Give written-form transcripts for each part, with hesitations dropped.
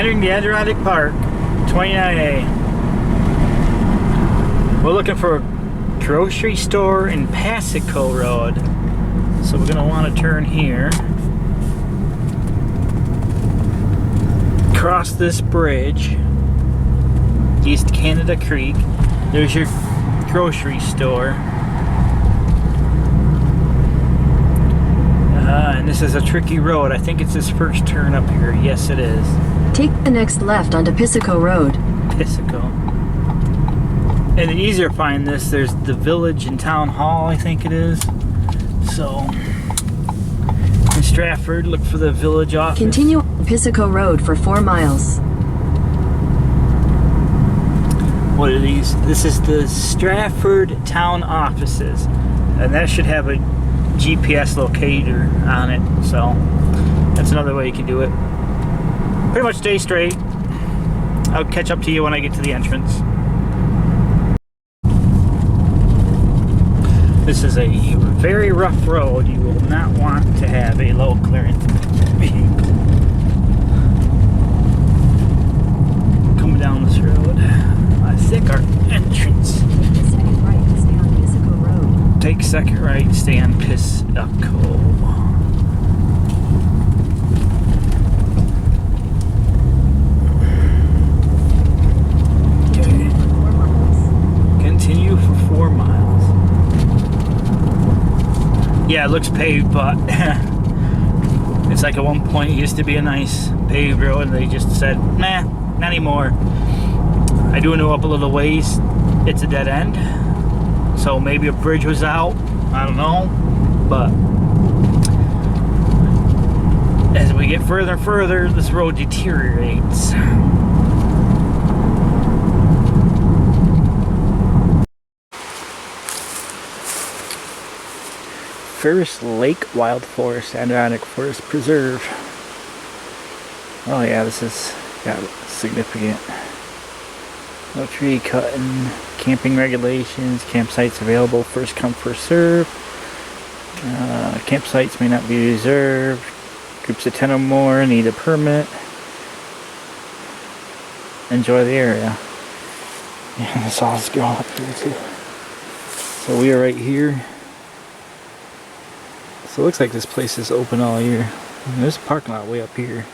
Entering the Adirondack Park, 29A. We're looking for a grocery store in Pasico Road. So we're gonna want to turn here. Cross this bridge. East Canada Creek. There's your grocery store. And this is a tricky road. I think it's this first turn up here. Yes, it is. Take the next left onto Pasico Road. Pasico. And it's easier to find this. There's the village and town hall, I think it is. So, in Stratford, look for the village office. Continue on Pasico Road for 4 miles. What are these? This is the Stratford town offices. And that should have a GPS locator on it. So, that's another way you can do it. Pretty much stay straight. I'll catch up to you when I get to the entrance. This is a very rough road. You will not want to have a low clearance vehicle coming down this road. I think our entrance. Take second right, stay on Pasico. Continue for 4 miles. Yeah, it looks paved, but it's like at one point it used to be a nice paved road and they just said, nah, not anymore. I do know up a little ways, it's a dead end. So maybe a bridge was out, I don't know. But as we get further and further, this road deteriorates. Ferris Lake Wild Forest, Adirondack Forest Preserve. Oh yeah, this is significant. No tree cutting, camping regulations, campsites available, first come, first serve. Campsites may not be reserved. Groups of 10 or more need a permit. Enjoy the area. Yeah, that's all it's going up here too. So we are right here. So it looks like this place is open all year. There's a parking lot way up here.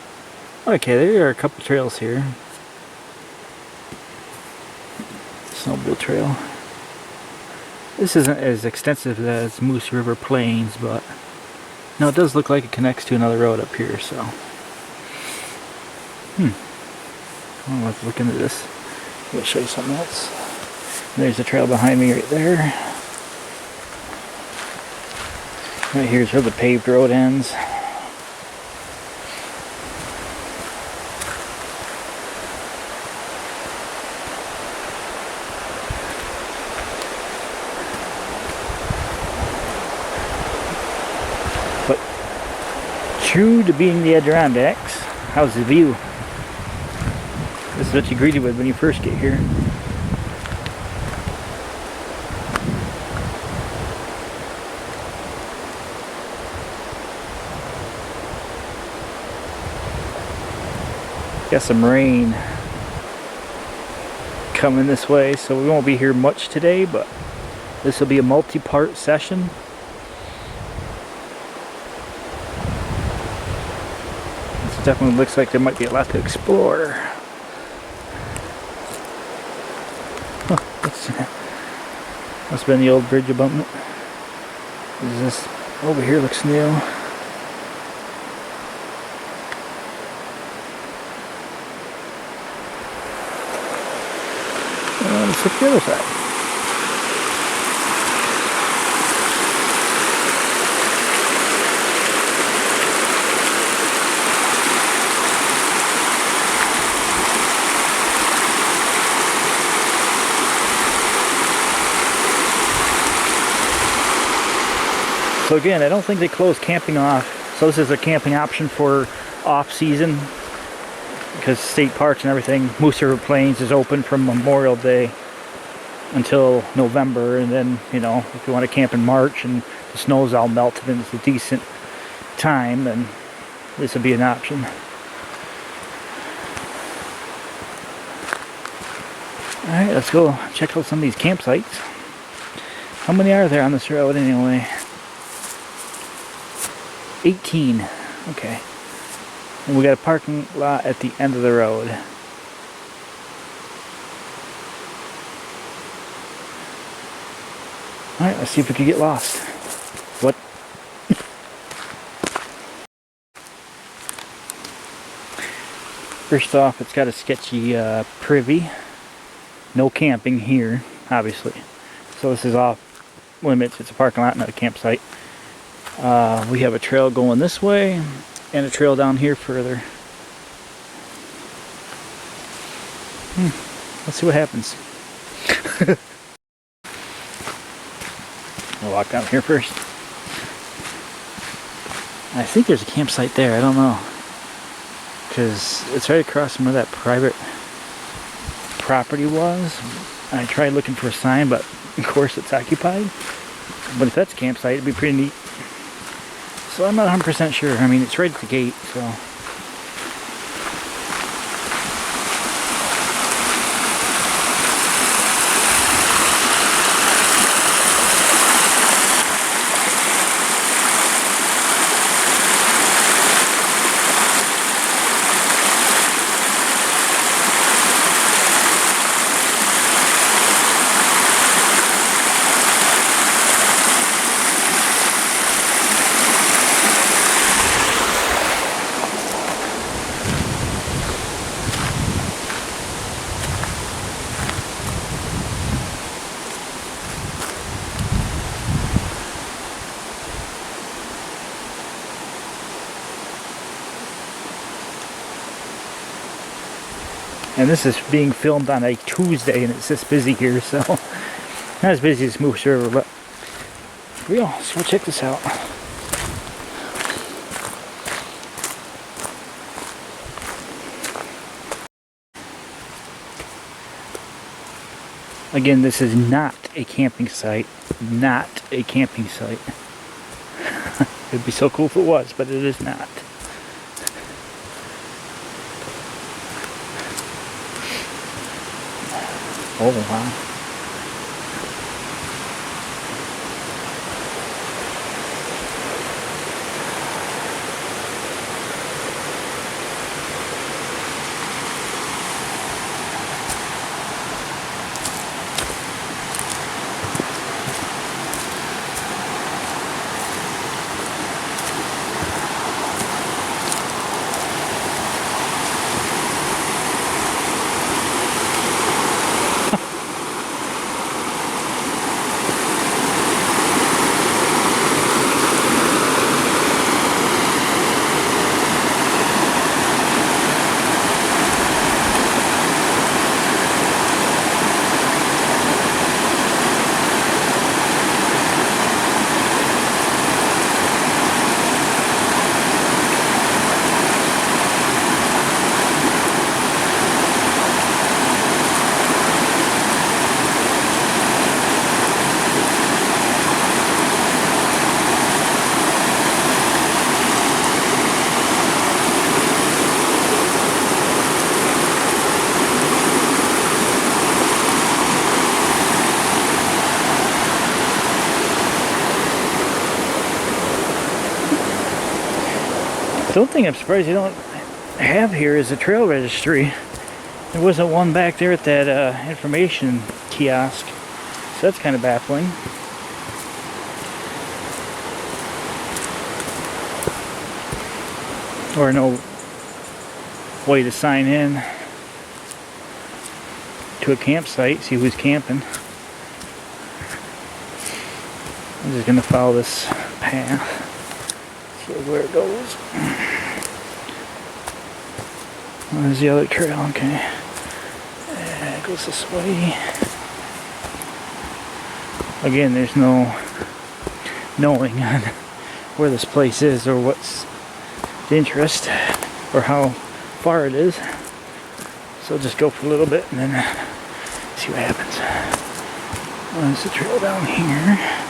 Okay, there are a couple trails here. Snowmobile trail. This isn't as extensive as Moose River Plains, but no, it does look like it connects to another road up here, so. I'll have to look into this. I'll show you something else. There's a trail behind me right there. Right here's where the paved road ends. But true to being the Adirondacks, how's the view? This is what you're greeted with when you first get here. Got some rain coming this way, so we won't be here much today, but this will be a multi-part session. This definitely looks like there might be a lot to explore. Huh, must have been the old bridge abutment. Is this over here looks new? Let's look at the other side. So again, I don't think they close camping off. So this is a camping option for off-season, because state parks and everything. Moose River Plains is open from Memorial Day until November, and then, you know, if you want to camp in March and the snow's all melted and it's a decent time, then this would be an option. Alright, let's go check out some of these campsites. How many are there on this road anyway? 18. Okay. And we got a parking lot at the end of the road. Alright, let's see if we can get lost. What? First off, it's got a sketchy privy. No camping here, obviously. So this is off limits. It's a parking lot, not a campsite. We have a trail going this way and a trail down here further. Let's see what happens. I'll walk down here first. I think there's a campsite there. I don't know. Because it's right across from where that private property was. I tried looking for a sign, but of course it's occupied. But if that's a campsite, it'd be pretty neat. So I'm not 100% sure. I mean, it's right at the gate, so. And this is being filmed on a Tuesday and it's this busy here, so not as busy as Moose River, but real. So we'll check this out. Again, this is not a camping site. Not a camping site. It'd be so cool if it was, but it is not. Oh, wow. The only thing I'm surprised you don't have here is a trail registry. There wasn't one back there at that information kiosk, so that's kind of baffling. Or no way to sign in to a campsite, see who's camping. I'm just gonna follow this path. See where it goes. Oh, there's the other trail, okay. Yeah, it goes this way. Again, there's no knowing on where this place is or what's the interest or how far it is. So I'll just go for a little bit and then see what happens. Oh, there's a trail down here.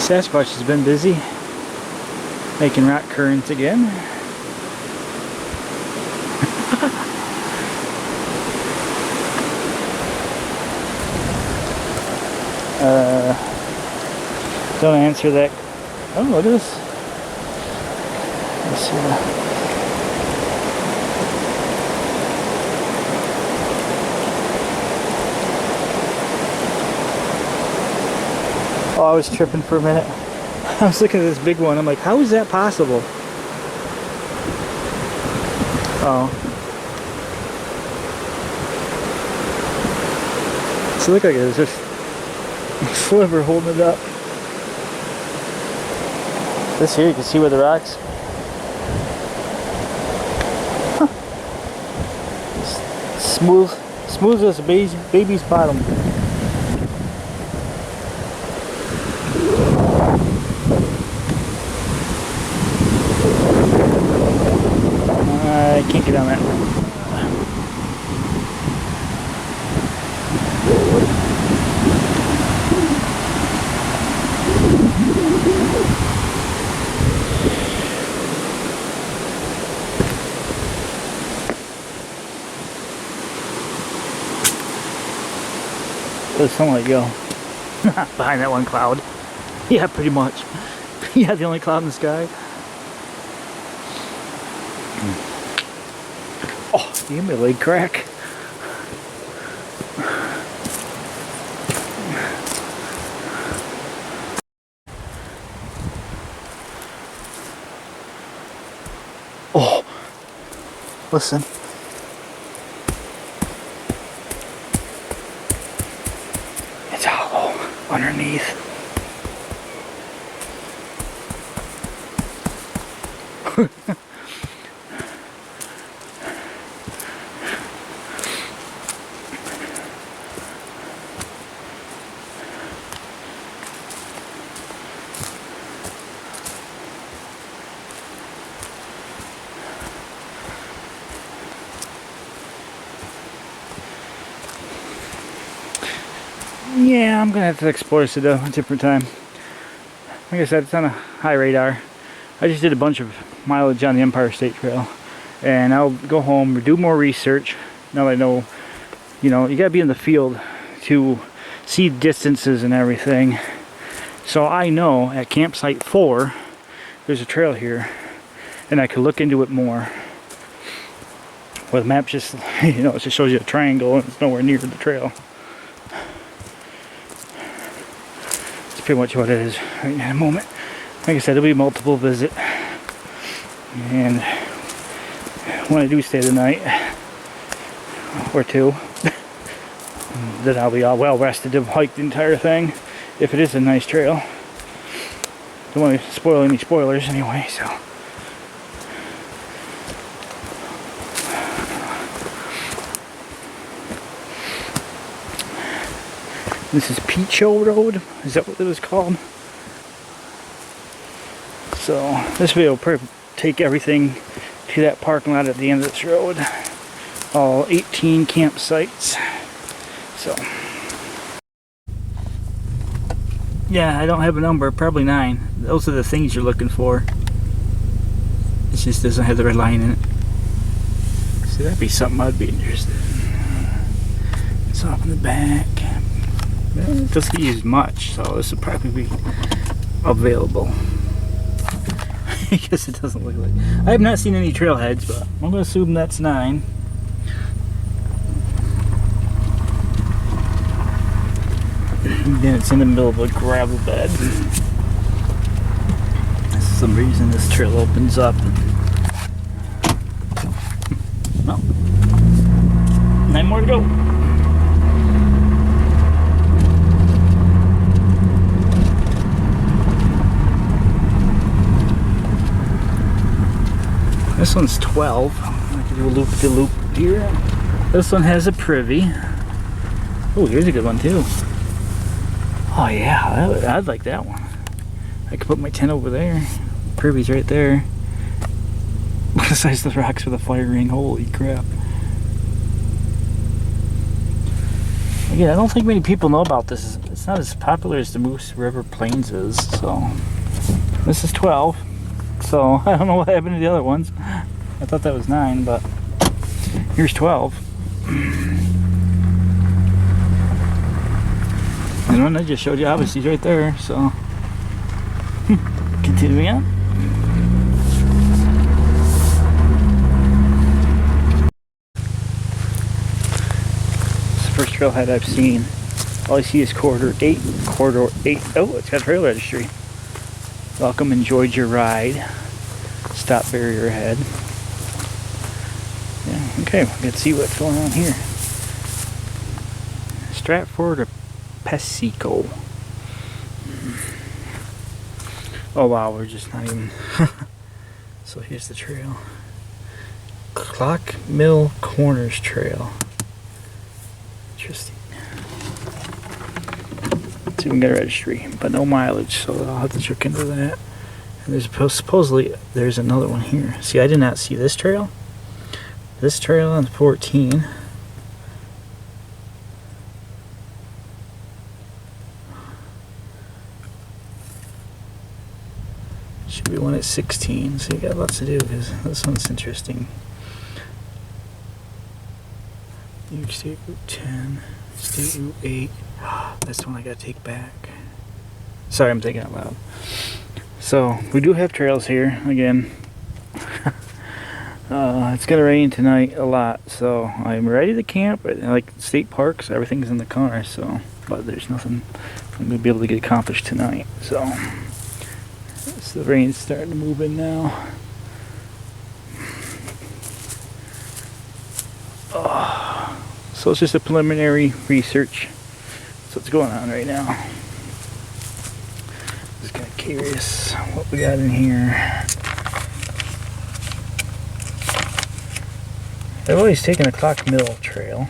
Sasquatch has been busy making rock currents again. Don't answer that. Oh, look at this. Let's see. Oh, I was tripping for a minute. I was looking at this big one. I'm like, how is that possible? Oh. So look like it's just a sliver holding it up. This here, you can see where the rocks. Huh. Smooth as a baby's bottom. I can't get on that. Where's the sunlight go? Behind that one cloud. Yeah, pretty much. Yeah, the only cloud in the sky. Oh, you gave me a leg crack. Oh, listen. It's hollow underneath. Yeah, I'm gonna have to explore this at a different time. Like I said, it's on a high radar. I just did a bunch of mileage on the Empire State Trail, and I'll go home, do more research. Now that I know, you gotta be in the field to see distances and everything. So I know at campsite 4, there's a trail here, and I could look into it more. Where the map just, it just shows you a triangle and it's nowhere near the trail. Pretty much what it is right now in a moment. Like I said, it'll be a multiple visit, and when I do stay the night or two, then I'll be all well rested to hike the entire thing if it is a nice trail. Don't want to spoil any spoilers anyway, so. This is Peach Hill Road, is that what it was called? So this video will probably take everything to that parking lot at the end of this road. All 18 campsites. So yeah, I don't have a number, probably 9. Those are the things you're looking for. It just doesn't have the red line in it. So that'd be something I'd be interested in. It's off in the back. It doesn't use much, so this would probably be available. I guess it doesn't look like. I have not seen any trailheads, but I'm going to assume that's 9. Then it's in the middle of a gravel bed. For some reason this trail opens up. Well, 9 more to go. This one's 12. I can do a loop-de-loop here. This one has a privy. Oh, here's a good one too. Oh yeah, I'd like that one. I could put my tent over there. Privy's right there. Look at the size of the rocks for the fire ring. Holy crap. Again, I don't think many people know about this. It's it's not as popular as the Moose River Plains is, so. This is 12, so I don't know what happened to the other ones. I thought that was 9, but here's 12. And one I just showed you, obviously, is right there, so. Continuing on. It's the first trailhead I've seen. All I see is corridor 8. Corridor 8. Oh, it's got a trail registry. Welcome, enjoyed your ride. Stop barrier ahead. Yeah, okay, let's see what's going on here. Stratford or Pesico. Oh wow, we're just not even. So here's the trail. Clock Mill Corners Trail. Interesting. Let's see if we can get a registry, but no mileage, so I'll have to check into that. And there's supposedly there's another one here. See, I did not see this trail. This trail on 14. Should be one at 16, so you got lots to do because this one's interesting. New York State Route 10, State Route 8. That's the one I gotta take back. Sorry, I'm thinking out loud. So, we do have trails here, again. It's gonna rain tonight a lot, so I'm ready to camp. Like state parks, everything's in the car, so, but there's nothing I'm gonna be able to get accomplished tonight, so. The rain's starting to move in now. Oh, so it's just a preliminary research. That's what's going on right now. Just kind of curious what we got in here. I've always taken the Clock Mill Trail.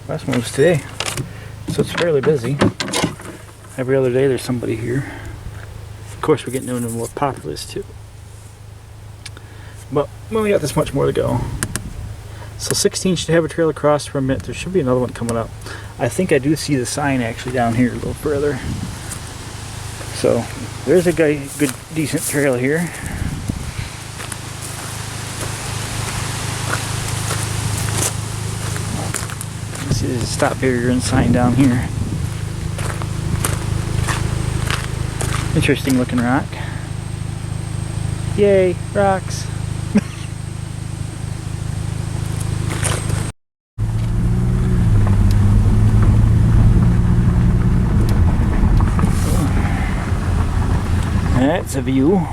Last one was today, so it's fairly busy. Every other day there's somebody here. Of course we're getting into more populous too. But we only got this much more to go. So 16 should have a trail across for a minute. There should be another one coming up. I think I do see the sign actually down here a little further. So there's a good decent trail here. There's a stop barrier and sign down here. Interesting looking rock. Yay, rocks. That's a view.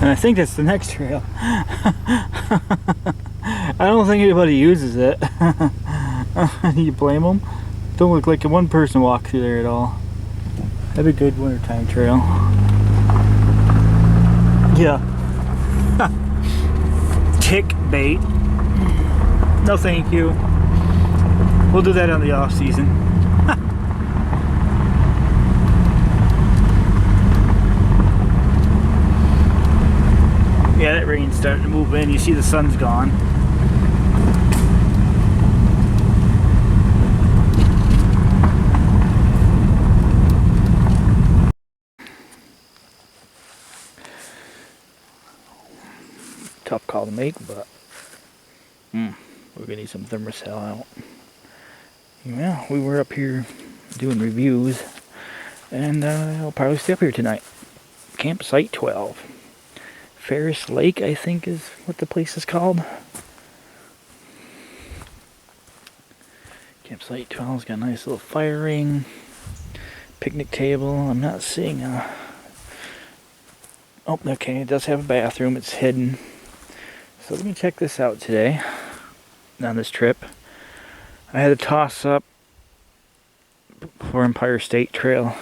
And I think that's the next trail. I don't think anybody uses it. You blame them? Don't look like one person walked through there at all. That'd be a good wintertime trail. Yeah. Tick bait. No thank you. We'll do that on the off season. Yeah, that rain's starting to move in. You see the sun's gone. Tough call to make, but we're gonna need some thermocell out. Yeah, we were up here doing reviews, and I'll probably stay up here tonight. Campsite 12. Ferris Lake, I think is what the place is called. Campsite 12's got a nice little fire ring, picnic table. I'm not seeing a... Oh, okay, it does have a bathroom. It's hidden. So let me check this out today on this trip. I had a toss up for Empire State Trail.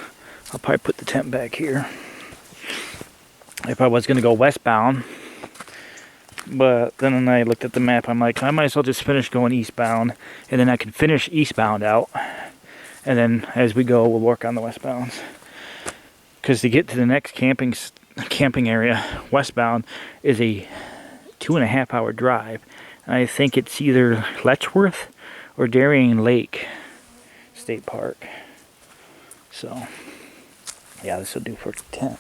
I'll probably put the tent back here. if I was going to go westbound. But then I looked at the map, I'm like, I might as well just finish going eastbound, and then I can finish eastbound out, and then as we go, we'll work on the westbounds. Because to get to the next camping area, westbound, is a 2.5 hour drive. And I think it's either Letchworth or Darien Lake State Park. So, yeah, this will do for tent.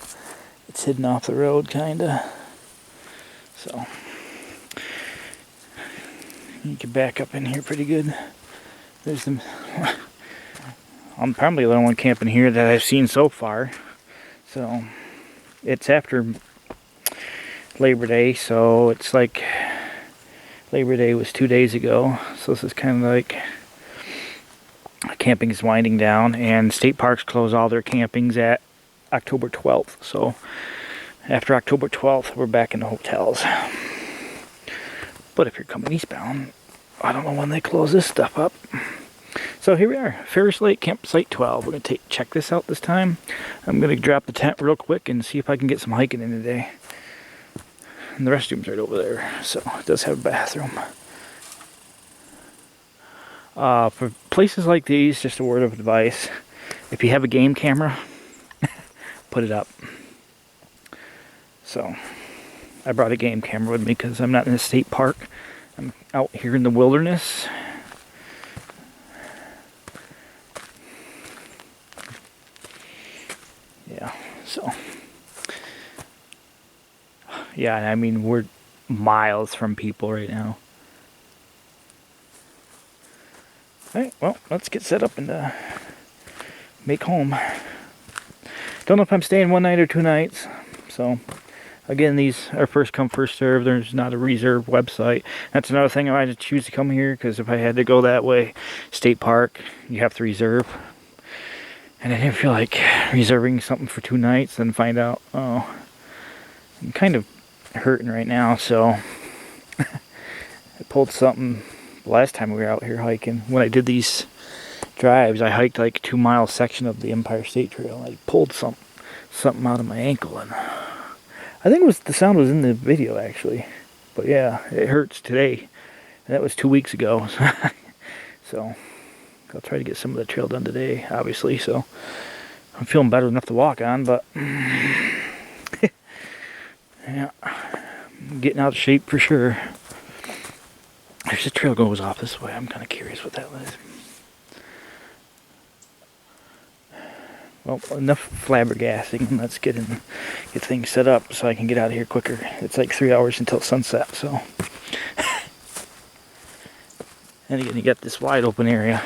It's hidden off the road, kinda. So, you can back up in here pretty good. There's the... I'm probably the only one camping here that I've seen so far. So, it's after Labor Day, so it's like Labor Day was 2 days ago. So this is kind of like camping is winding down, and state parks close all their campings at October 12th. So after October 12th, we're back in the hotels. But if you're coming eastbound, I don't know when they close this stuff up. So here we are, Ferris Lake Campsite 12. We're going to check this out this time. I'm going to drop the tent real quick and see if I can get some hiking in today. And the restroom's right over there, so it does have a bathroom. For places like these, just a word of advice. If you have a game camera, put it up. So, I brought a game camera with me because I'm not in a state park. I'm out here in the wilderness. Yeah, so. Yeah, I mean, we're miles from people right now. Alright, well, let's get set up and make home. Don't know if I'm staying one night or 2 nights. So, again, these are first come, first serve. There's not a reserve website. That's another thing I had to choose to come here, because if I had to go that way, state park, you have to reserve. And I didn't feel like reserving something for 2 nights and find out, oh, I'm kind of hurting right now, so I pulled something last time we were out here hiking. When I did these drives, I hiked like a 2-mile section of the Empire State Trail, and I pulled something out of my ankle, and I think it was the sound was in the video actually, but yeah, it hurts today, and that was 2 weeks ago. So I'll try to get some of the trail done today, obviously. So I'm feeling better enough to walk on, but yeah, I'm getting out of shape for sure. There's a trail goes off this way. I'm kind of curious what that was. Well, enough flabbergasting. Let's get things set up so I can get out of here quicker. It's like 3 hours until sunset, so. And again, you got this wide open area.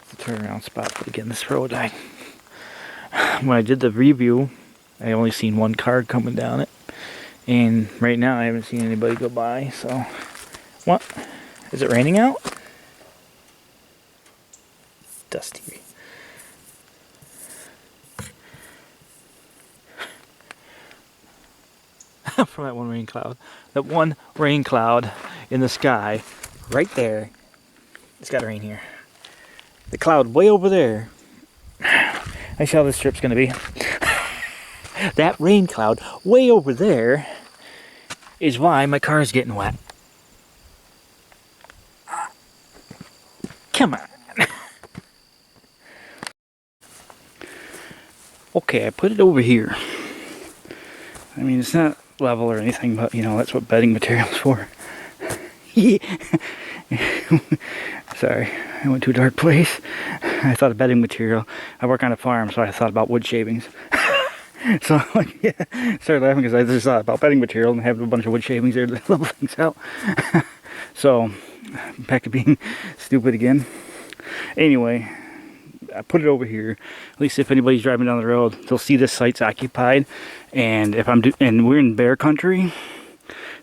It's a turnaround spot, but again, this road, when I did the review, I only seen one car coming down it. And right now, I haven't seen anybody go by, so. What? Is it raining out? It's dusty. From that one rain cloud. That one rain cloud in the sky, right there. It's got rain here. The cloud way over there. I see how this trip's gonna be. That rain cloud way over there is why my car is getting wet. Come on. Okay, I put it over here. I mean, it's not level or anything, but you know, that's what bedding material's for. Sorry, I went to a dark place. I thought of bedding material. I work on a farm, so I thought about wood shavings. So, like, yeah, started laughing because I just thought about bedding material and having a bunch of wood shavings there to level things out. So, back to being stupid again. Anyway, I put it over here. At least if anybody's driving down the road, they'll see this site's occupied. And if and we're in bear country,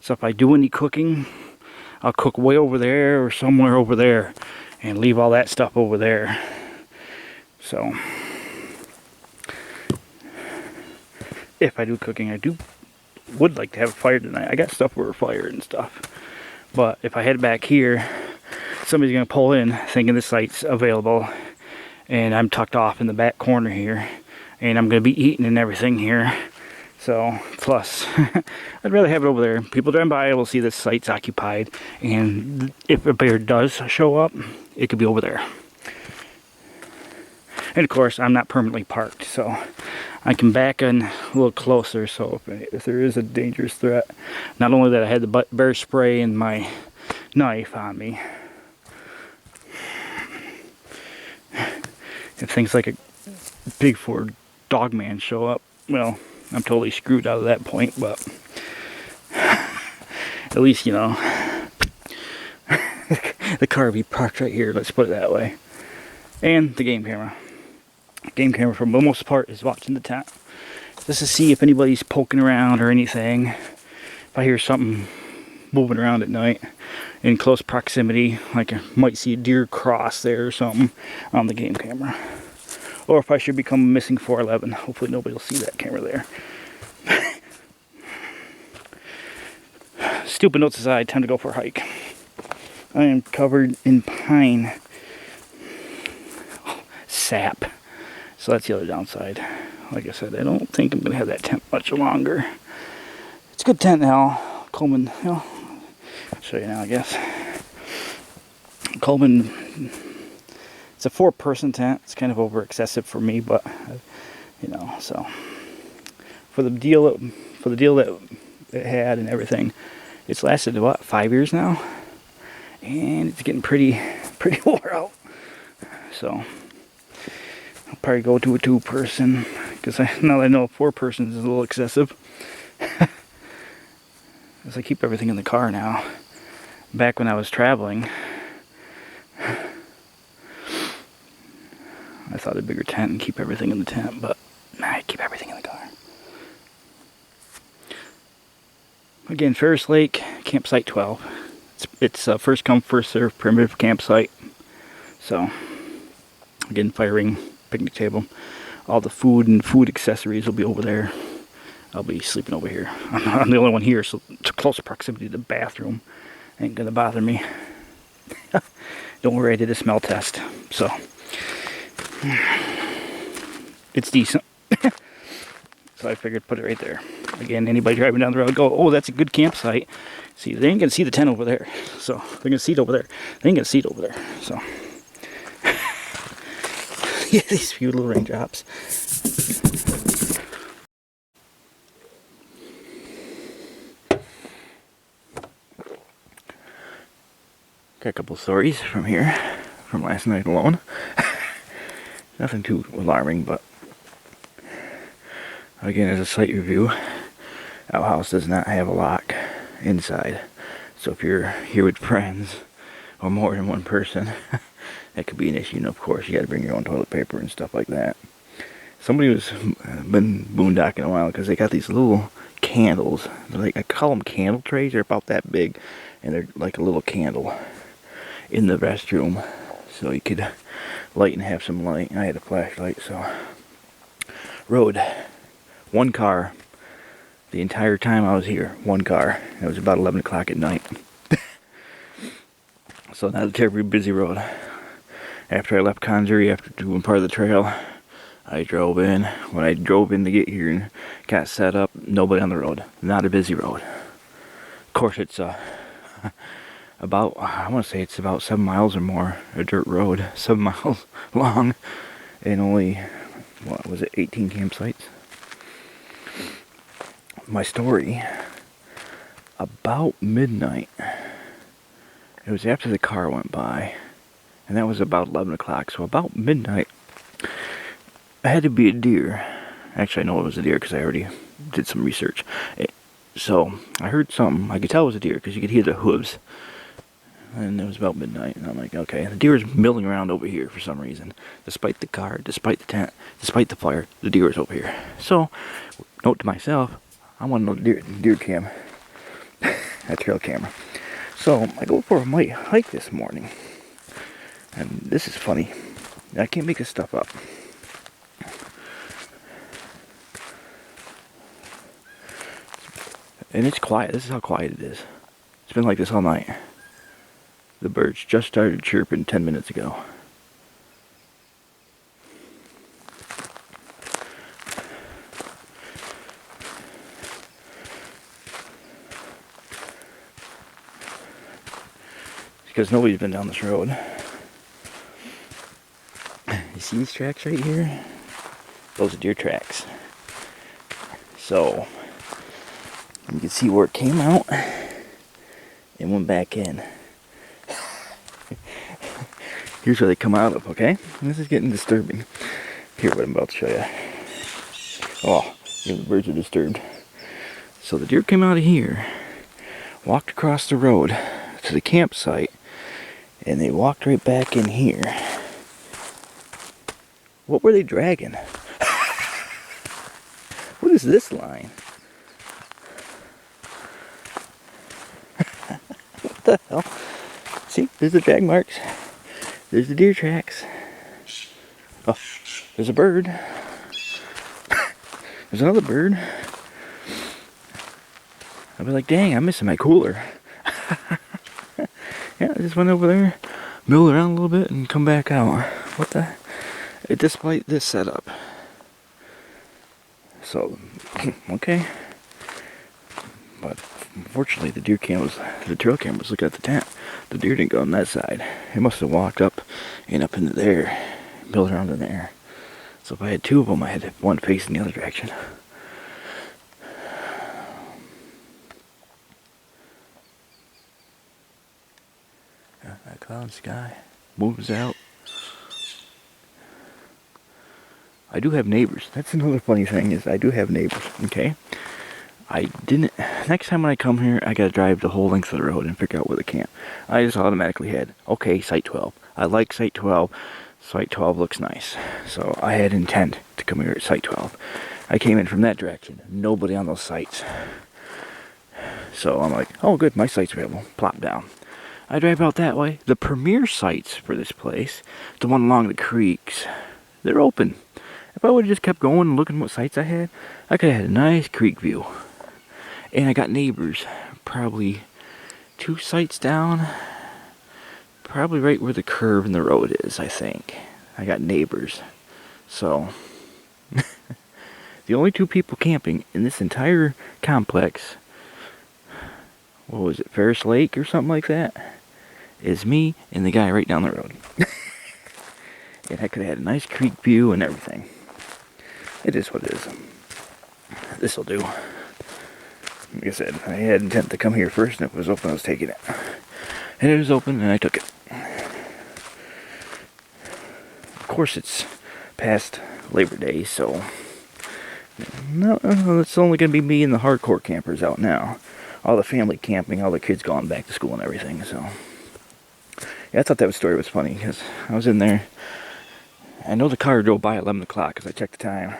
so if I do any cooking, I'll cook way over there or somewhere over there, and leave all that stuff over there. So, if I do cooking, I would like to have a fire tonight. I got stuff for a fire and stuff. But if I head back here, somebody's gonna pull in thinking the site's available, and I'm tucked off in the back corner here. and I'm gonna be eating and everything here. So, plus, I'd rather have it over there. People driving by will see the site's occupied, and if a bear does show up, it could be over there. And of course, I'm not permanently parked, so I can back in a little closer. So if there is a dangerous threat, not only that I had the bear spray and my knife on me, if things like a big Ford Dogman show up, well, I'm totally screwed out of that point, but at least, you know, the car will be parked right here, let's put it that way. And the game camera. Game camera, for the most part, is watching the tent. Just to see if anybody's poking around or anything. If I hear something moving around at night in close proximity, like I might see a deer cross there or something on the game camera. Or if I should become a missing 411, hopefully nobody will see that camera there. Stupid notes aside, time to go for a hike. I am covered in pine sap. So that's the other downside. Like I said, I don't think I'm going to have that tent much longer. It's a good tent now. Coleman, you know, I'll show you now, I guess. Coleman, it's a 4-person tent. It's kind of over excessive for me, but you know, so for the deal that it had and everything, it's lasted what, 5 years now, and it's getting pretty wore out. So I'll probably go to a 2-person, because now that I know a 4-person is a little excessive. Because I keep everything in the car now. Back when I was traveling, I thought a bigger tent and keep everything in the tent, but I keep everything in the car. Again, Ferris Lake, campsite 12. It's a first come, first served primitive campsite. So, again, firing, picnic table. All the food and food accessories will be over there. I'll be sleeping over here. I'm the only one here, so it's close proximity to the bathroom. Ain't gonna bother me. Don't worry, I did a smell test. So, it's decent. So I figured put it right there. Again, anybody driving down the road go, oh, that's a good campsite. See, they ain't gonna see the tent over there. So they're gonna see it over there. They ain't gonna see it over there. So yeah, these few little raindrops. Got a couple stories from here, from last night alone. Nothing too alarming, but again, as a site review, our house does not have a lock inside. So if you're here with friends or more than one person, that could be an issue. And of course, you got to bring your own toilet paper and stuff like that. Somebody was been boondocking a while because they got these little candles. They're like, I call them candle trays. They're about that big, and they're like a little candle in the restroom, so you could light and have some light. I had a flashlight, so rode one car the entire time I was here. One car. It was about 11 o'clock at night. So not a terribly busy road. After I left Conjury, after doing part of the trail, I drove in. When I drove in to get here and got set up, nobody on the road. Not a busy road. Of course, it's about, I want to say it's about 7 miles or more, a dirt road, 7 miles long, and only, what was it, 18 campsites? My story, about midnight, it was after the car went by, and that was about 11 o'clock, so about midnight, I had to be a deer. Actually, I know it was a deer because I already did some research. So, I heard something, I could tell it was a deer because you could hear the hooves. And it was about midnight, and I'm like, okay, the deer is milling around over here for some reason. Despite the car, despite the tent, despite the fire, the deer is over here. So, note to myself, I want to know deer cam, that trail camera. So, I go for a light hike this morning. And this is funny. I can't make this stuff up. And it's quiet. This is how quiet it is. It's been like this all night. The birds just started chirping 10 minutes ago. because nobody's been down this road. You see these tracks right here? Those are deer tracks. So you can see where it came out and went back in. Here's where they come out of, okay? This is getting disturbing. Here, what I'm about to show you. Oh, the birds are disturbed. So the deer came out of here, walked across the road to the campsite, and they walked right back in here. What were they dragging? What is this line? What the hell? See, there's the drag marks. There's the deer tracks. Oh, there's a bird. There's another bird. I'll be like, dang, I'm missing my cooler. Yeah, I just went over there, milled around a little bit, and come back out. What the? Despite this setup. So, okay. But unfortunately, the trail cameras look at the tent. The deer didn't go on that side. It must have walked up and up into there, milled around in there. So if I had two of them, I had one facing the other direction. That cloud sky moves out. I do have neighbors. That's another funny thing is I do have neighbors, okay? Next time when I come here, I gotta drive the whole length of the road and figure out where to camp. I just automatically had, okay, Site 12. I like Site 12. Site 12 looks nice. So I had intent to come here at Site 12. I came in from that direction. Nobody on those sites. So I'm like, oh good, my site's available. Plop down. I drive out that way. The premier sites for this place, the one along the creeks, they're open. If I would have just kept going and looking what sites I could have had a nice creek view. And I got neighbors, probably 2 sites down, probably right where the curve in the road is, I think. I got neighbors. So, the only 2 people camping in this entire complex, what was it, Ferris Lake or something like that, is me and the guy right down the road. And I could have had a nice creek view and everything. It is what it is. This'll do. Like I said, I had intent to come here first, and if it was open, I was taking it. And it was open, and I took it. Of course, it's past Labor Day, so no, it's only going to be me and the hardcore campers out now. All the family camping, all the kids going back to school and everything, so. Yeah, I thought that story was funny, because I was in there. I know the car drove by at 11 o'clock, because I checked the time.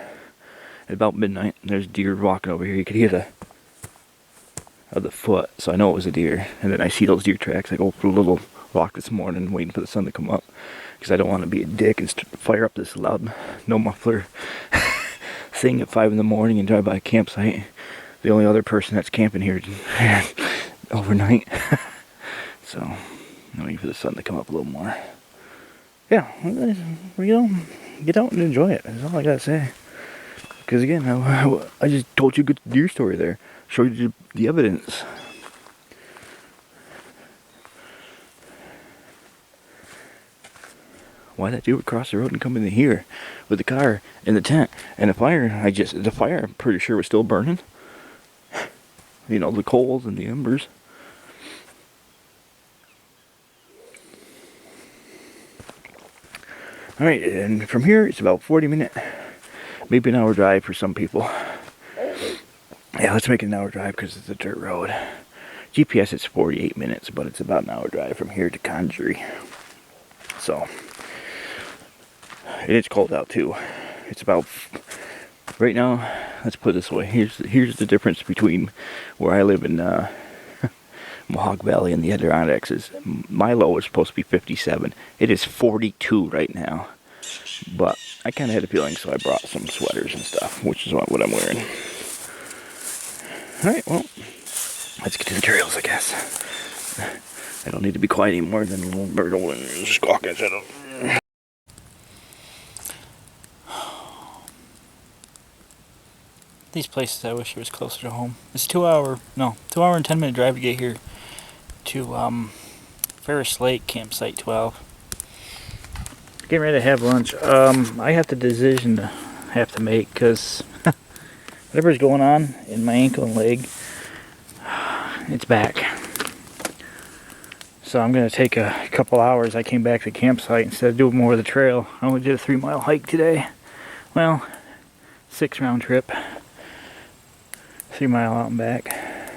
At about midnight, and there's deer walking over here. You could hear the foot, so I know it was a deer. And then I see those deer tracks. I go for a little walk this morning, waiting for the sun to come up, because I don't want to be a dick and fire up this loud no muffler thing at 5 in the morning and drive by a campsite. The only other person that's camping here overnight. So I'm waiting for the sun to come up a little more. Yeah, get out and enjoy it. That's all I gotta say. Because again, I just told you a good deer story there. Showed you the evidence. Why that deer would cross the road and come in here with the car and the tent and the fire? The fire I'm pretty sure was still burning. You know, the coals and the embers. Alright, and from here it's about 40-minute, maybe an hour drive for some people. Yeah, let's make it an hour drive because it's a dirt road. GPS is 48 minutes, but it's about an hour drive from here to Conjury. So, and it's cold out too. It's about, right now, let's put it this way. Here's the difference between where I live in Mohawk Valley and the Adirondacks. Is my low is supposed to be 57. It is 42 right now. But I kind of had a feeling, so I brought some sweaters and stuff, which is what I'm wearing. Alright, well, let's get to the trails, I guess. I don't need to be quiet anymore than a little bird and squawking. These places, I wish it was closer to home. It's 2 hour and 10 minute drive to get here to Ferris Lake, campsite 12. Getting ready to have lunch. I have the decision to make because whatever's going on in my ankle and leg, it's back. So I'm going to take a couple hours. I came back to the campsite instead of doing more of the trail. I only did a 3-mile hike today. Well, 6 round trip. 3 mile out and back.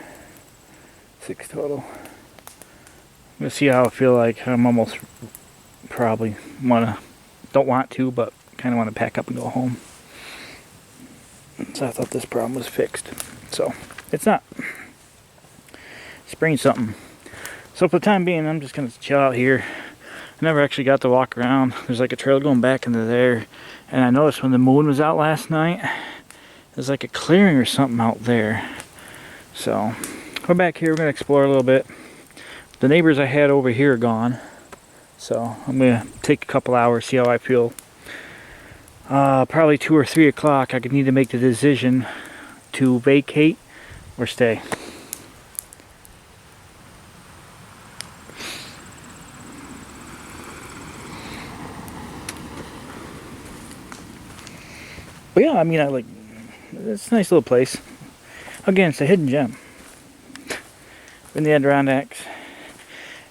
6 total. I'm going to see how I feel like. I'm almost probably don't want to, but kind of want to pack up and go home. So I thought this problem was fixed. So it's not. Sprained something. So for the time being, I'm just going to chill out here. I never actually got to walk around. There's like a trail going back into there. And I noticed when the moon was out last night, there's like a clearing or something out there. So we're back here. We're going to explore a little bit. The neighbors I had over here are gone. So I'm going to take a couple hours, see how I feel. Probably 2 or 3 o'clock, I could need to make the decision to vacate or stay. But yeah, I mean, it's a nice little place. Again, it's a hidden gem in the Adirondacks.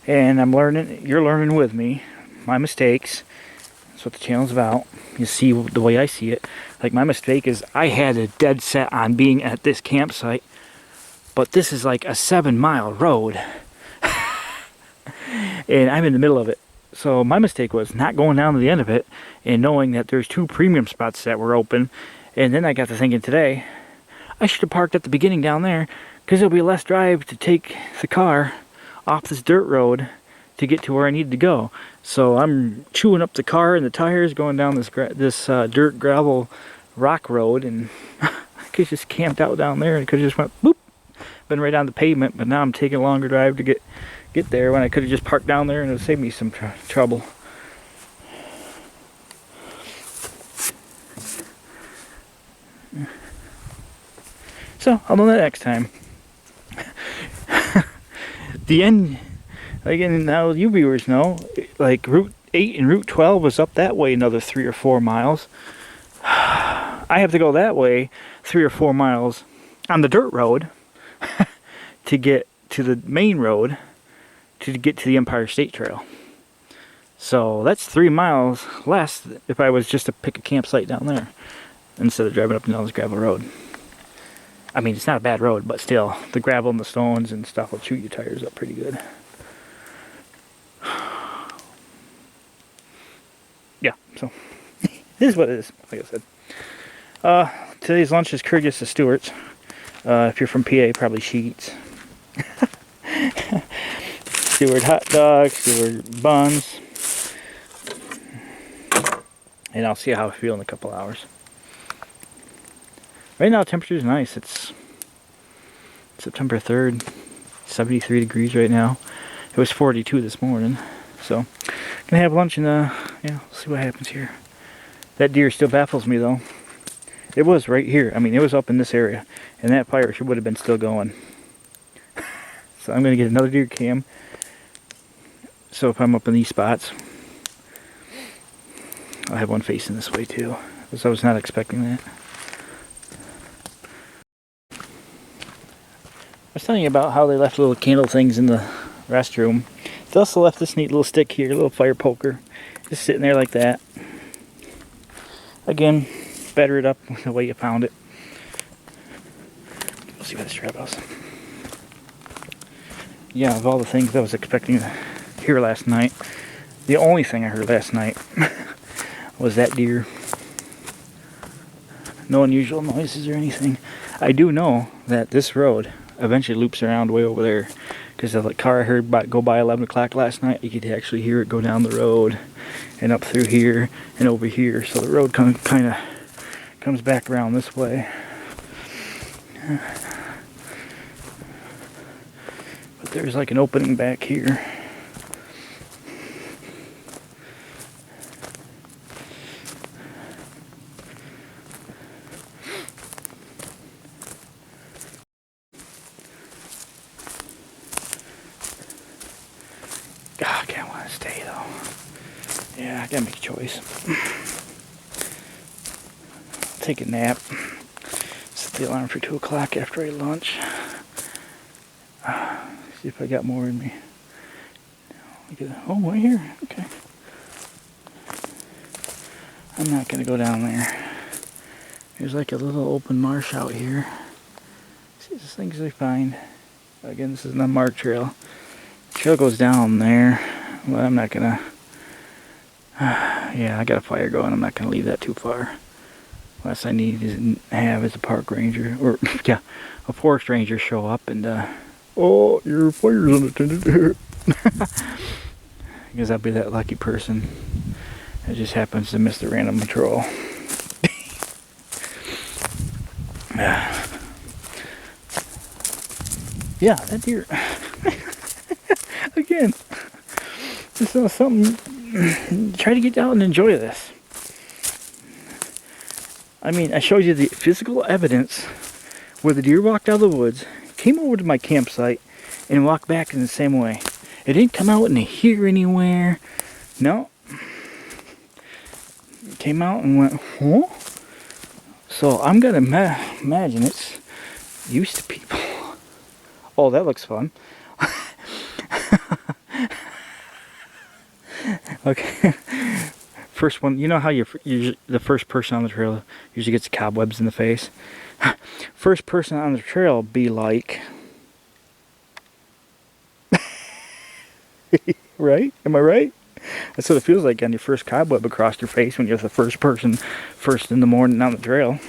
And I'm learning, you're learning with me, my mistakes. That's what the channel's about. You see the way I see it. Like, my mistake is I had a dead set on being at this campsite. But this is like a 7-mile road. And I'm in the middle of it. So my mistake was not going down to the end of it and knowing that there's 2 premium spots that were open. And then I got to thinking today, I should have parked at the beginning down there because there'll be less drive to take the car off this dirt road to get to where I needed to go. So I'm chewing up the car and the tires going down this dirt gravel rock road, and I could just camped out down there and could have just went boop, been right on the pavement. But now I'm taking a longer drive to get there when I could have just parked down there and it would save me some trouble. So I'll know that next time. The end, again, now you viewers know, like Route 8 and Route 12 was up that way another 3 or 4 miles. I have to go that way 3 or 4 miles on the dirt road to get to the main road to get to the Empire State Trail. So that's 3 miles less if I was just to pick a campsite down there instead of driving up and down this gravel road. I mean, it's not a bad road, but still, the gravel and the stones and stuff will chew your tires up pretty good. Yeah, so this is what it is, like I said. Today's lunch is courteous to Stewart's. If you're from PA, probably Sheets. Stewart hot dogs, Stewart buns. And I'll see how I feel in a couple hours. Right now, temperature is nice. It's September 3rd, 73 degrees right now. It was 42 this morning. So, gonna have lunch and see what happens here. That deer still baffles me though. It was right here. I mean, it was up in this area, and that fire would have been still going. So I'm gonna get another deer cam. So if I'm up in these spots, I'll have one facing this way too. Because I was not expecting that. I was telling you about how they left little candle things in the restroom. They also left this neat little stick here, a little fire poker, just sitting there like that. Again, better it up the way you found it. We'll see what this trap house. Yeah, of all the things I was expecting to hear last night, the only thing I heard last night was that deer. No unusual noises or anything. I do know that this road eventually loops around way over there, because the car I heard go by 11 o'clock last night, you could actually hear it go down the road and up through here and over here. So the road kind of comes back around this way. But there's like an opening back here. Yeah, I gotta make a choice. Take a nap. Set the alarm for 2 o'clock after I eat lunch. See if I got more in me. Oh, right here. Okay. I'm not gonna go down there. There's like a little open marsh out here. See, these things I find. Again, this is an unmarked trail. The trail goes down there, but I'm not gonna. Yeah, I got a fire going. I'm not gonna leave that too far. Last I need to have is a park ranger, or yeah, a forest ranger show up and oh, your fire's unattended. Because I'll be that lucky person that just happens to miss the random patrol. Yeah, that deer. Again, this is something. Try to get out and enjoy this. I mean, I showed you the physical evidence where the deer walked out of the woods, came over to my campsite, and walked back in the same way. It didn't come out in here anywhere. No. It came out and went, huh? So I'm going to imagine it's used to people. Oh, that looks fun. Okay. First one, you know how you're the first person on the trail usually gets cobwebs in the face? First person on the trail be like... Right? Am I right? That's what it feels like on your first cobweb across your face when you're the first person first in the morning on the trail.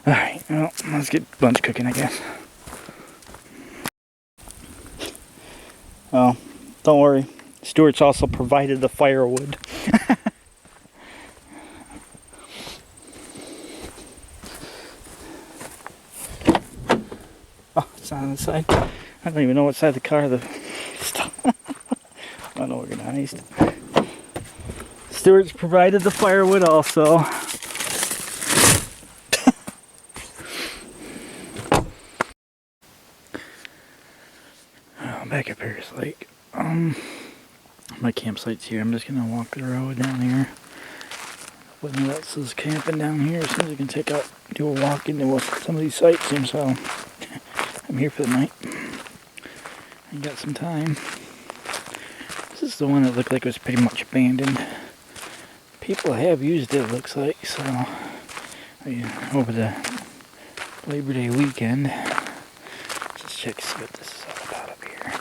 Alright, well, let's get lunch cooking, I guess. Well, don't worry. Stuart's also provided the firewood. Oh, it's on the side. I don't even know what side of the car the stuff. Unorganized. Stuart's provided the firewood also. Back at Ferris Lake. My campsite's here. I'm just gonna walk the road down here. Nobody else is camping down here. As soon as I can do a walk into some of these sites, so I'm here for the night. I got some time. This is the one that looked like it was pretty much abandoned. People have used it, looks like, so over the Labor Day weekend. Let's check see what this is all about up here.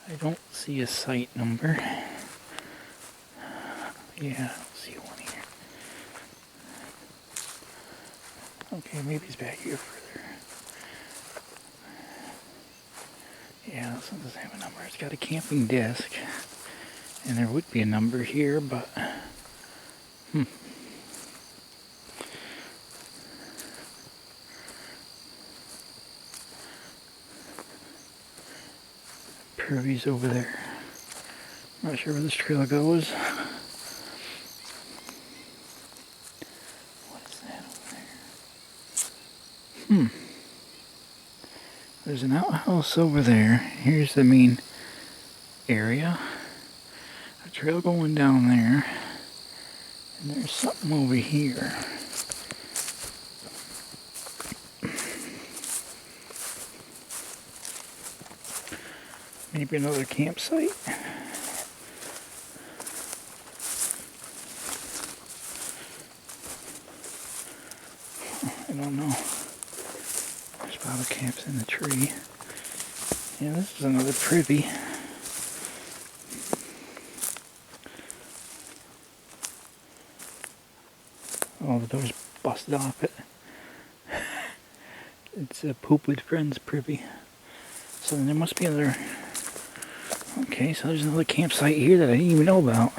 I don't see a site number. Yeah, I don't see one here. Okay, maybe it's back here further. Yeah, this one doesn't have a number. It's got a camping desk. And there would be a number here, but... Ferris over there. Not sure where this trail goes. What is that over there? There's an outhouse over there. Here's the main area. A trail going down there. And there's something over here. Maybe another campsite. I don't know. There's bottle caps in the tree. Yeah, this is another privy. Oh, the door's busted off it. It's a Poop with Friends privy. So then there must be another... Okay, so there's another campsite here that I didn't even know about.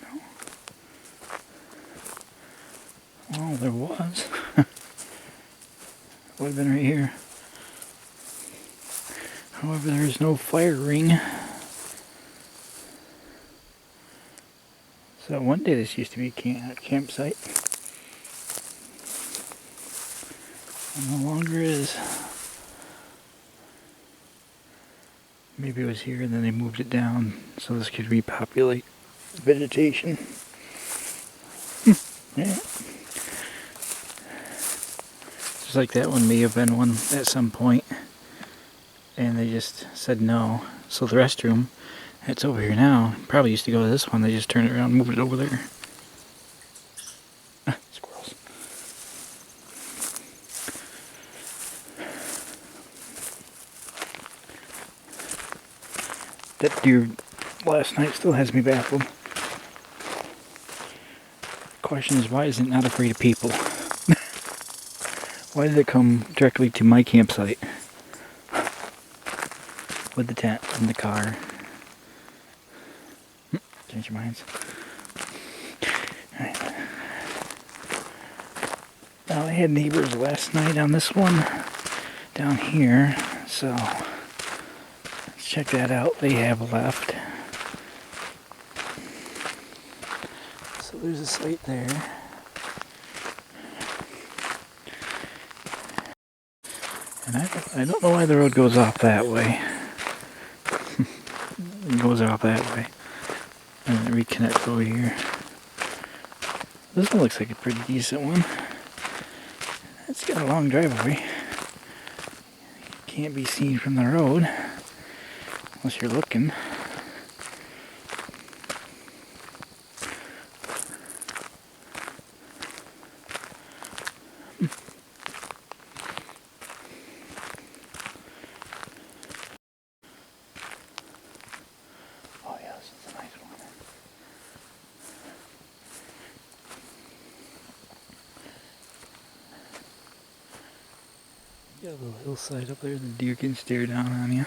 No. Oh, there was. Would have been right here. However, there is no fire ring. So one day this used to be a campsite. It no longer is. Maybe it was here and then they moved it down so this could repopulate vegetation. Yeah. Just like that one may have been one at some point, and they just said no. So the restroom, it's over here now. Probably used to go to this one. They just turned it around and moved it over there. Squirrels. That deer last night still has me baffled. The question is, why is it not afraid of people? Why did it come directly to my campsite? With the tent and the car. Change your minds. Alright. Now I had neighbors last night on this one down here, so let's check that out. They have left. So there's a site there. And I don't know why the road goes off that way. It goes off that way. And then it reconnects over here. This one looks like a pretty decent one. It's got a long driveway. Can't be seen from the road unless you're looking. Oh yeah, this is a nice one. Got a little hillside up there, the deer can stare down on you.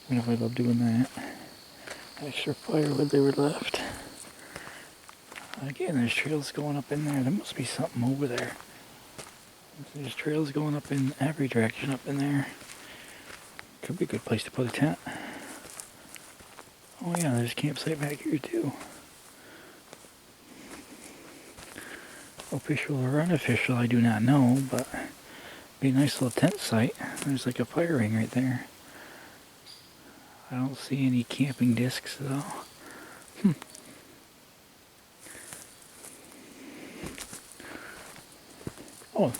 You know, I love doing that. Extra firewood they were left. Again, there's trails going up in there. There must be something over there. There's trails going up in every direction up in there. Could be a good place to put a tent. Oh yeah, there's a campsite back here too. Official or unofficial, I do not know, but be a nice little tent site. There's like a fire ring right there. I don't see any camping discs though. Oh,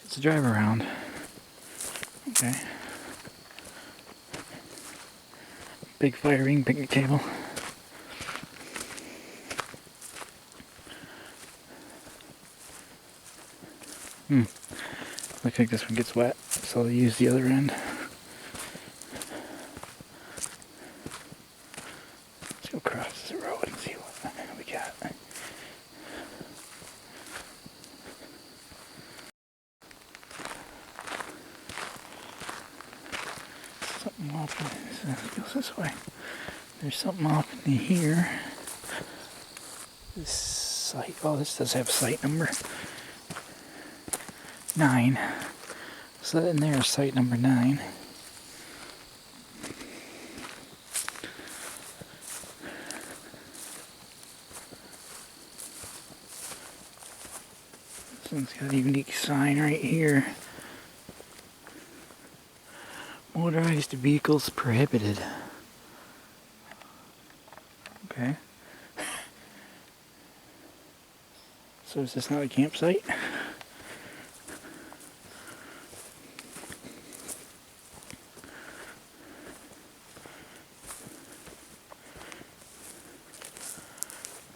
it's a drive around. Okay. Big fire ring, picnic table. Looks like this one gets wet, so I'll use the other end. Let's go across the road and see what we got. Something off in this, goes this way. There's something off in here. This site, oh, this does have site number 9. So that in there is site number 9. This one's got a unique sign right here. Motorized vehicles prohibited. Okay. So is this not a campsite?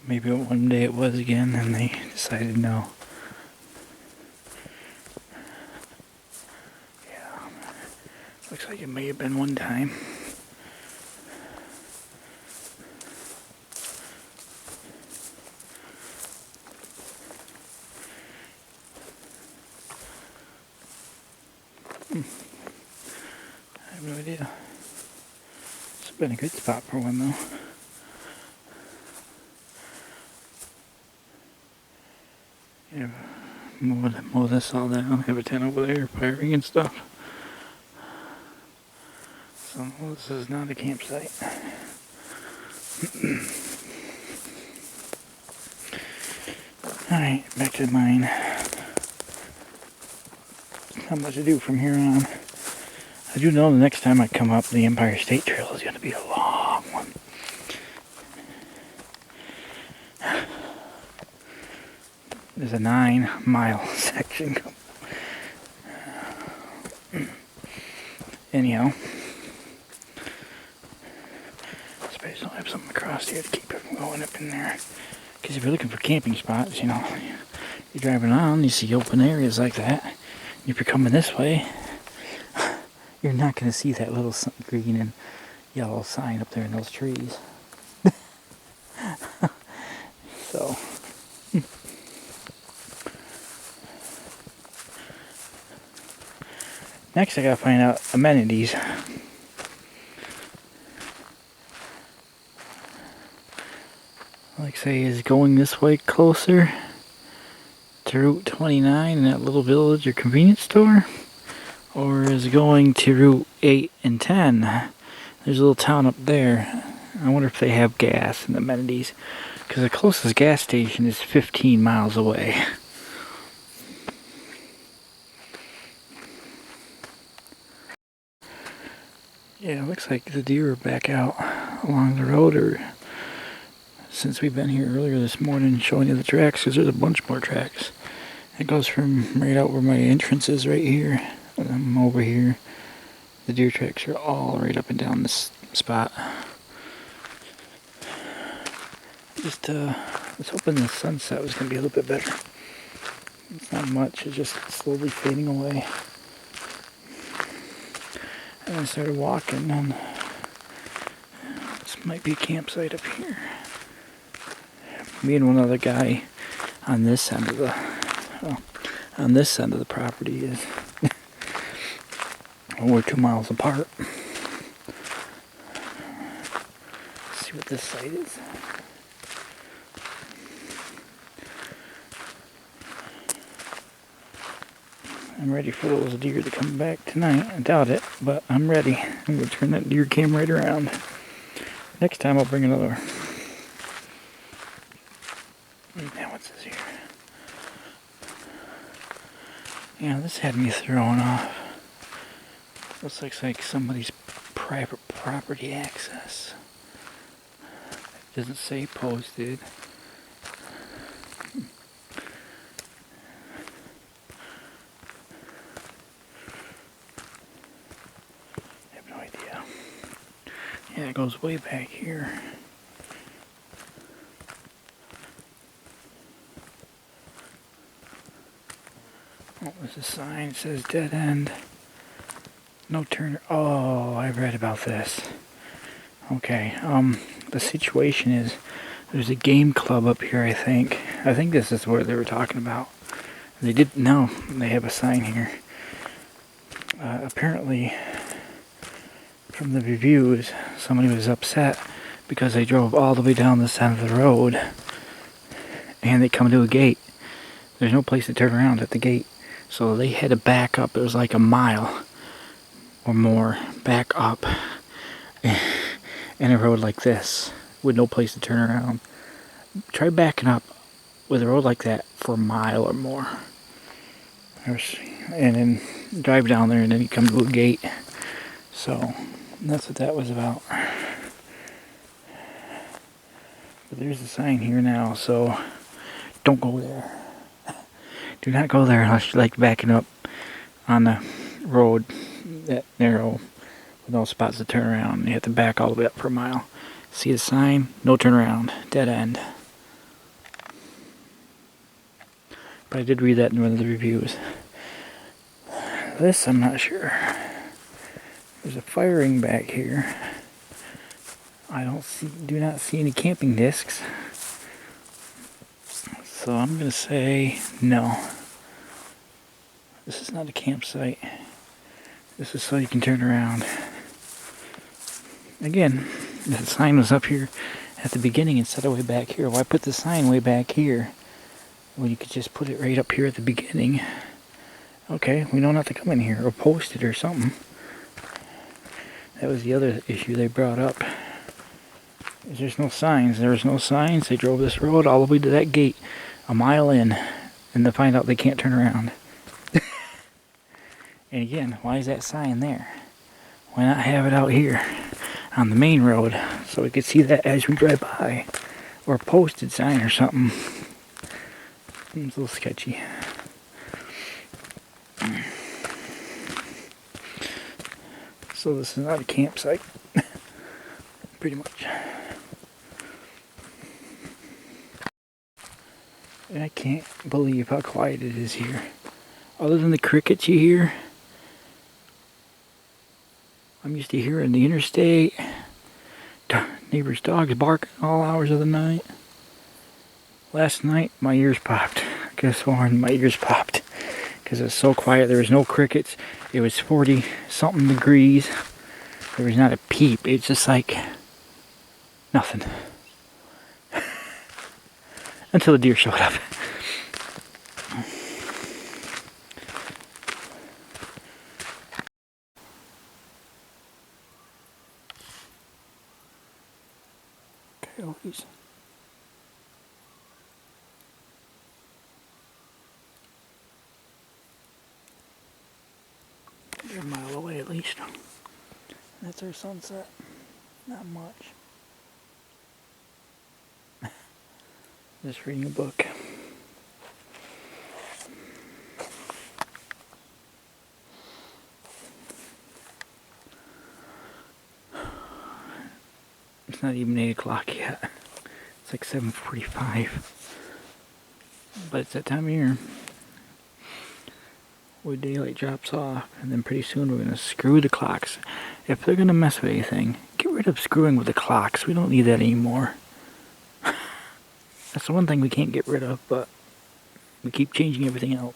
Maybe one day it was again and they decided no. Yeah. Looks like it may have been one time. I have no idea. It's been a good spot for one though. Yeah, mow this all down, have a tent over there, firing and stuff. So this is not a campsite. Alright, back to mine. Not much to do from here on. I do know the next time I come up, the Empire State Trail is going to be a long one. There's a 9-mile section. Anyhow, suppose I'll have something across here to keep it from going up in there. Because if you're looking for camping spots, you know, you're driving on, you see open areas like that. If you're coming this way, you're not going to see that little green and yellow sign up there in those trees. So, next I gotta find out amenities. Like say, is going this way closer to Route 29 and that little village or convenience store? Or is going to Route 8 and 10? There's a little town up there. I wonder if they have gas and amenities. Because the closest gas station is 15 miles away. Yeah, it looks like the deer are back out along the road, or since we've been here earlier this morning showing you the tracks, because there's a bunch more tracks. It goes from right out where my entrance is right here, and I'm over here. The deer tracks are all right up and down this spot. Just was hoping the sunset was going to be a little bit better. It's not much, it's just slowly fading away. And I started walking, and this might be a campsite up here. Me and one other guy on this end of the property is we're 2 miles apart. Let's see what this site is. I'm ready for those deer to come back tonight. I doubt it, but I'm ready. I'm going to turn that deer cam right around. Next time I'll bring another. Now what's this here? Yeah, this had me thrown off. This looks like somebody's private property access. It doesn't say posted. Yeah, it goes way back here. Oh, there's a sign that says dead end. No turn. Oh, I read about this. Okay, the situation is there's a game club up here, I think. I think this is what they were talking about. They did, no, they have a sign here. Apparently, from the reviews, somebody was upset because they drove all the way down the side of the road and they come to a gate. There's no place to turn around at the gate, so they had to back up. It was like a mile or more back up in a road like this with no place to turn around. Try backing up with a road like that for a mile or more, and then drive down there, and then you come to a gate. So that's what that was about. But there's a sign here now, so don't go there. Do not go there unless you like backing up on the road that narrow with no spots to turn around. You have to back all the way up for a mile. See the sign? No turn around. Dead end. But I did read that in one of the reviews. This I'm not sure. There's a fire ring back here. Do not see any camping discs. So I'm gonna say no. This is not a campsite. This is so you can turn around. Again, if the sign was up here at the beginning instead of way back here, why put the sign way back here when you could just put it right up here at the beginning? Okay, we know not to come in here, or post it or something. That was the other issue they brought up. There's no signs. There was no signs. They drove this road all the way to that gate, a mile in, and to find out they can't turn around. And again, why is that sign there? Why not have it out here on the main road so we could see that as we drive by? Or a posted sign or something. It's a little sketchy. So this is not a campsite. Pretty much. And I can't believe how quiet it is here. Other than the crickets you hear, I'm used to hearing the interstate, neighbors' dogs barking all hours of the night. Last night, my ears popped. I could have sworn my ears popped because it was so quiet. There was no crickets. It was 40-something degrees. There was not a peep. It's just like nothing. Until the deer showed up. Coyotes. They're a mile away at least. That's our sunset. Not much. Just reading a book. It's not even 8 o'clock yet. It's like 7:45. But it's that time of year where daylight drops off, and then pretty soon we're gonna screw the clocks. If they're gonna mess with anything, get rid of screwing with the clocks. We don't need that anymore. That's the one thing we can't get rid of, but we keep changing everything else.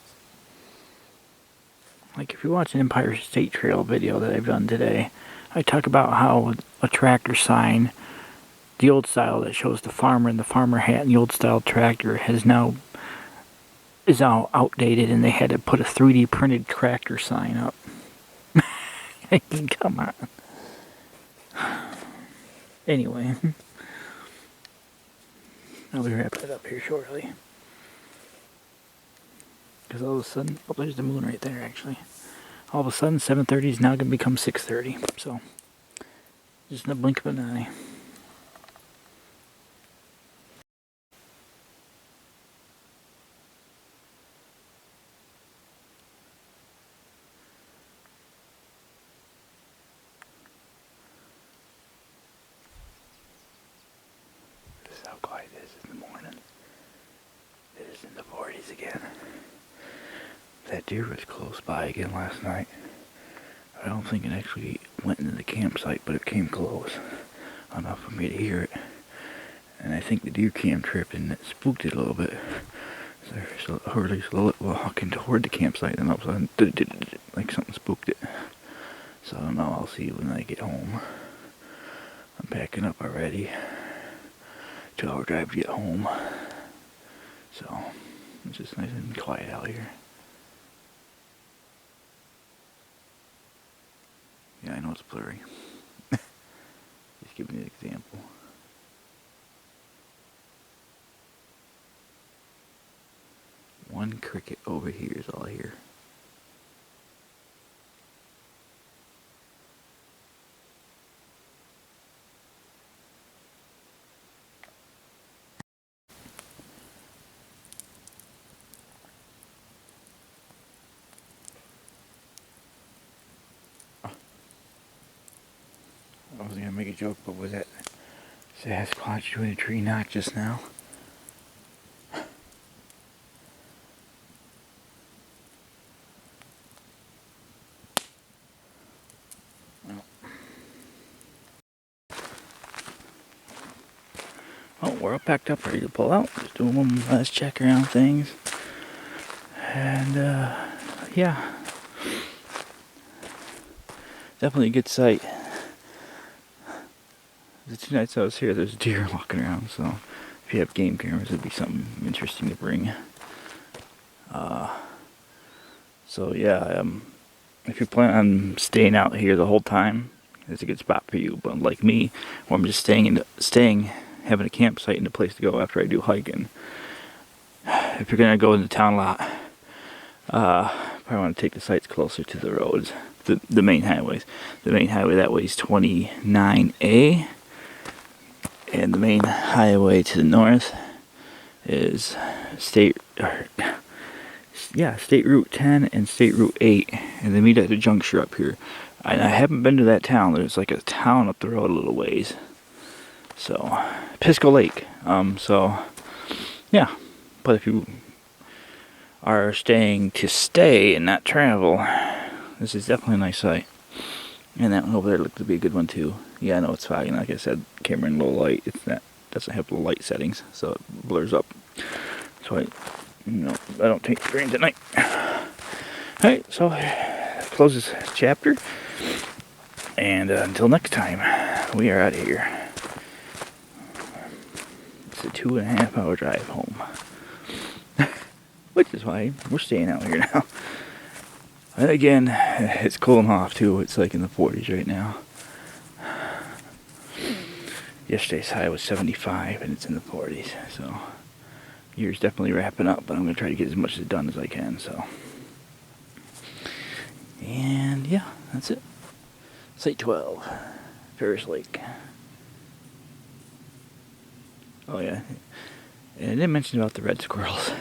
Like if you watch an Empire State Trail video that I've done today, I talk about how a tractor sign, the old style that shows the farmer and the farmer hat and the old style tractor is now outdated, and they had to put a 3D printed tractor sign up. I mean, come on. Anyway. I'll be wrapping it up here shortly. Because all of a sudden, oh, there's the moon right there actually. All of a sudden, 7:30 is now going to become 6:30. So, just in the blink of an eye. This is how quiet it is in the morning. It is in the 40s again. That deer was close by again last night. I don't think it actually went into the campsite, but it came close enough for me to hear it. And I think the deer cam tripped and it spooked it a little bit. So I heard it walking toward the campsite, and all of a sudden, like something spooked it. So I don't know, I'll see when I get home. I'm packing up already. 2-hour drive to get home. So it's just nice and quiet out here. Yeah, I know it's blurry. Just giving you an example. One cricket over here is all I hear. I was gonna make a joke, but was that Sasquatch doing a tree knot just now? Oh, we're all packed up, ready to pull out. Just doing one last check around things. And, yeah. Definitely a good sight. The 2 nights I was here, there's deer walking around, so if you have game cameras, it'd be something interesting to bring. So yeah, if you plan on staying out here the whole time, it's a good spot for you. But like me, where I'm just staying, having a campsite and a place to go after I do hiking. If you're gonna go in the town lot, probably want to take the sites closer to the roads, the main highways. The main highway that way is 29A, and the main highway to the north is State Route 10 and State Route 8, and they meet at the juncture up here. I haven't been to that town. There's like a town up the road a little ways. So, Pisco Lake. So, yeah. But if you are staying to stay and not travel, this is definitely a nice site. And that one over there looked to be a good one too. Yeah, I know it's foggy. Like I said, camera in low light. Doesn't have low light settings, so it blurs up. So I don't take screens at night. Alright, so close this chapter. And until next time, we are out of here. It's a 2.5 hour drive home. Which is why we're staying out here now. And again, it's cooling off too. It's like in the 40s right now. Yesterday's high was 75 and it's in the 40s. So, year's definitely wrapping up, but I'm going to try to get as much done as I can. So, and yeah, that's it. Site 12, Ferris Lake. Oh yeah, and I didn't mention about the red squirrels.